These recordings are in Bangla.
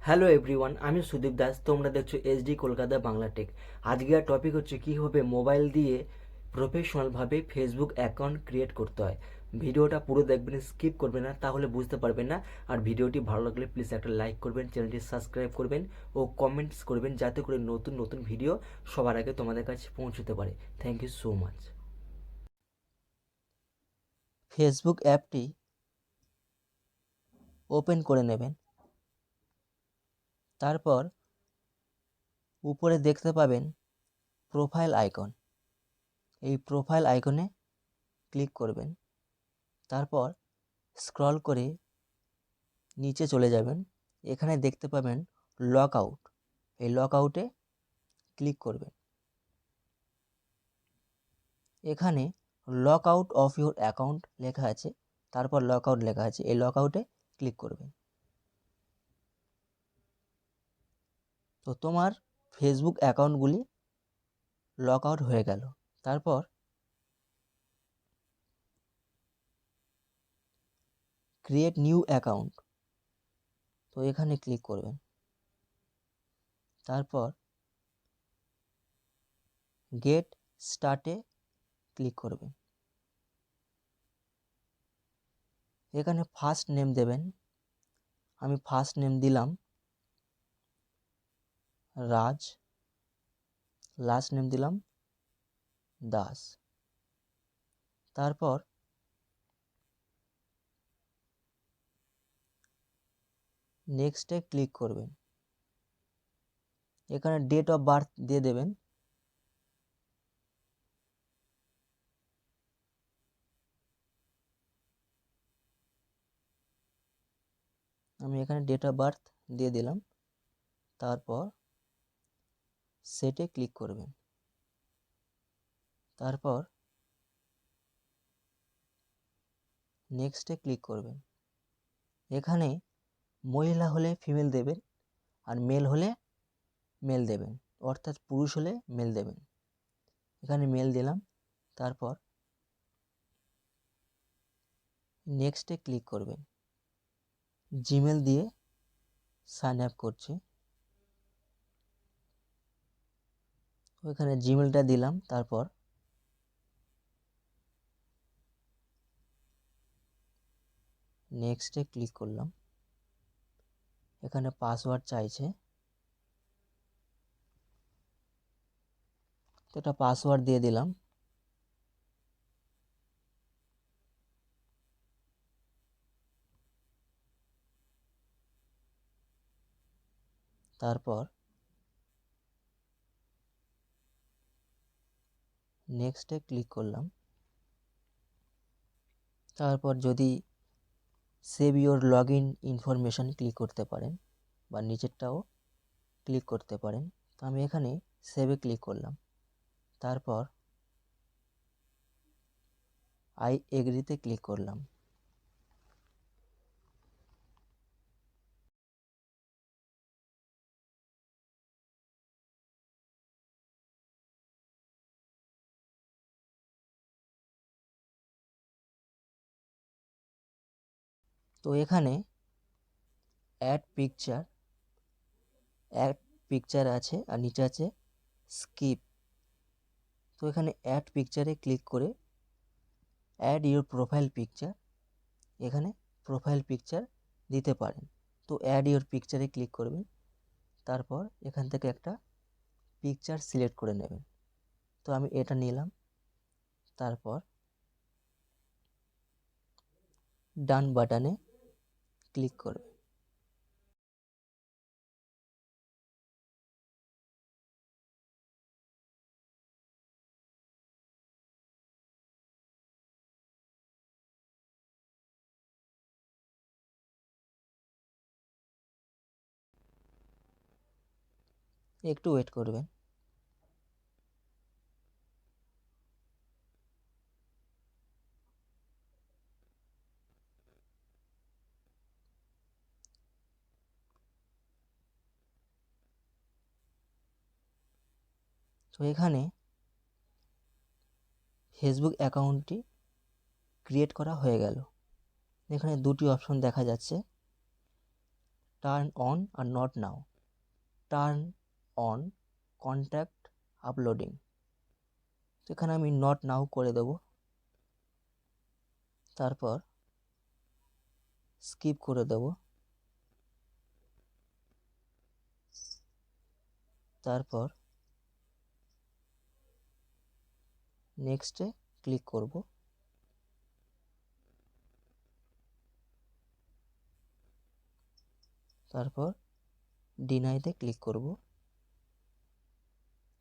হ্যালো এভরিওয়ান, আমি সুদীপ দাস। তোমরা দেখছো এসডি কলকাতা বাংলা টেক। আজকের টপিক হচ্ছে কীভাবে মোবাইল দিয়ে প্রফেশনালভাবে ফেসবুক অ্যাকাউন্ট ক্রিয়েট করতে হয়। ভিডিওটা পুরো দেখবেন, স্কিপ করবেন না, তাহলে বুঝতে পারবেন না। আর ভিডিওটি ভালো লাগলে প্লিজ একটা লাইক করবেন, চ্যানেলটি সাবস্ক্রাইব করবেন ও কমেন্টস করবেন, যাতে করে নতুন নতুন ভিডিও সবার আগে তোমাদের কাছে পৌঁছতে পারে। Thank you so much. Facebook অ্যাপটি ওপেন করে নেবেন। তারপর উপরে দেখতে পাবেন প্রোফাইল আইকন। এই প্রোফাইল আইকনে ক্লিক করবেন। তারপর স্ক্রল করে নিচে চলে যাবেন। এখানে দেখতে পাবেন লগ আউট। এই লগ আউটে ক্লিক করবেন। এখানে log out of your account লেখা আছে, তারপর লগ আউট লেখা আছে। এই লগ আউটে ক্লিক করবেন। তো তোমার ফেসবুক অ্যাকাউন্টগুলি লগ আউট হয়ে গেল। তারপর ক্রিয়েট নিউ অ্যাকাউন্ট, তো এখানে ক্লিক করবেন। তারপর গেট স্টার্টে ক্লিক করবেন। এখানে ফার্স্ট নেম দেবেন। আমি ফার্স্ট নেম দিলাম রাজ, লাস্ট নেম দিলাম দাস। তারপর নেক্সটে ক্লিক করবেন। এখানে ডেট অফ বার্থ দিয়ে দেবেন। আমি এখানে ডেট অফ বার্থ দিয়ে দিলাম। তারপর সেটে ক্লিক করবেন। তারপর নেক্সটে ক্লিক করবেন। এখানে মহিলা হলে ফিমেল দেবেন, আর মেল হলে মেল দেবেন, অর্থাৎ পুরুষ হলে মেল দেবেন। এখানে মেল দিলাম। তারপর নেক্সটে ক্লিক করবেন। জিমেল দিয়ে সাইন আপ করছি। ওইখানে জিমেলটা দিলাম। তারপর নেক্সটে ক্লিক করলাম। এখানে পাসওয়ার্ড চাইছে, তো এটা পাসওয়ার্ড দিয়ে দিলাম। তারপর নেক্সটে ক্লিক করলাম। তারপর যদি save your log in information click করতে পারেন, বা নিচেরটাও ক্লিক করতে পারেন। তো আমি এখানে সেভে ক্লিক করলাম। তারপর আই এগ্রিতে ক্লিক করলাম। তো এখানে অ্যাড পিকচার আছে, আর নিচে আছে স্কিপ। তো এখানে অ্যাড পিকচারে ক্লিক করে অ্যাড ইউর প্রোফাইল পিকচার, এখানে প্রোফাইল পিকচার দিতে পারেন। তো অ্যাড ইউর পিকচারে ক্লিক করবেন। তারপর এখান থেকে একটা পিকচার সিলেক্ট করে নেবেন। তো আমি এটা নিলাম। তারপর ডান বাটনে ক্লিক করবেন। একটু ওয়েট করবেন। তো এখানে ফেসবুক অ্যাকাউন্টটি ক্রিয়েট করা হয়ে গেল। এখানে দুটি অপশন দেখা যাচ্ছে, turn on are not now. Turn on contact uploading, তো এখানে আমি নট নাও করে দেব। তারপর স্কিপ করে দেব। তারপর নেক্সটে ক্লিক করব। তারপর ডিনাইতে ক্লিক করব।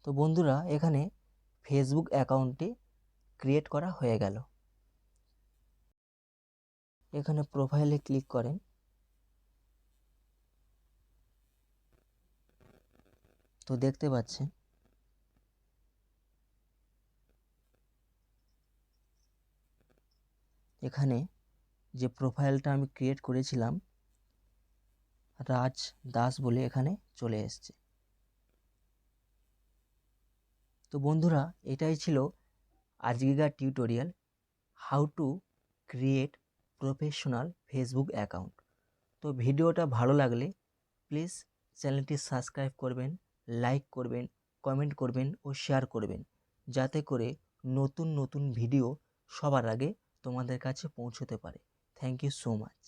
তো বন্ধুরা, এখানে ফেসবুক অ্যাকাউন্টটি ক্রিয়েট করা হয়ে গেল। এখানে প্রোফাইলে ক্লিক করেন। তো দেখতে পাচ্ছেন এখানে যে প্রোফাইলটা আমি ক্রিয়েট করেছিলাম রাজ দাস বলে এখানে চলে এসেছে। তো বন্ধুরা, এটাই ছিল আজকের tutorial, how to create professional Facebook account. তো ভিডিওটা ভালো লাগলে প্লিজ চ্যানেলটি সাবস্ক্রাইব করবেন, লাইক করবেন, কমেন্ট করবেন ও শেয়ার করবেন, যাতে করে নতুন নতুন ভিডিও সবার আগে তোমাদের কাছে পৌঁছতে পারে। Thank you so much.